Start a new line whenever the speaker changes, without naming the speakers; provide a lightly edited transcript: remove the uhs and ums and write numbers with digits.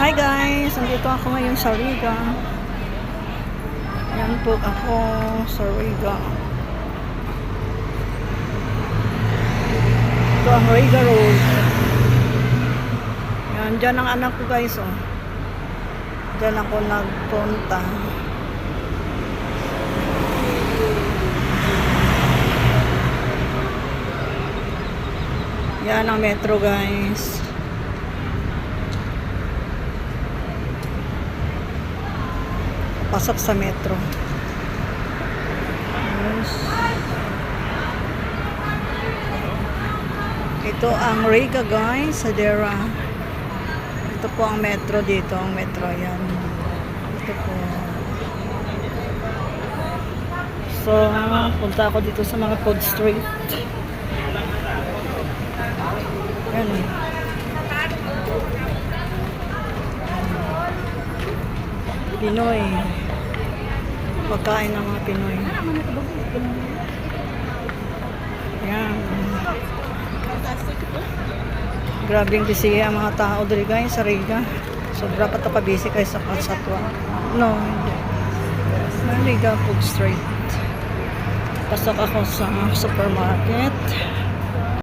Hi guys! Nandito ako ngayon sa Riga. Yan po ako sa Riga. Ito ang Riga Road. Yan, dyan ang anak ko guys. Oh. Dyan ako nagpunta. Yan ang metro guys. Pasok sa metro. Yes. Ito ang Riga guys, Hadera. Ito po ang metro dito, ang metro yan. Ito po. So, punta ako dito sa mga food street. Yan eh. Pinoy. Pagkain ng mga Pinoy. Yan. Grabing busy ang mga tao dito guys sa Riga. Sobra pa ito ka-busy kayo sa Kalsatwa. No, hindi. Riga Food Street. Pasok ako sa supermarket.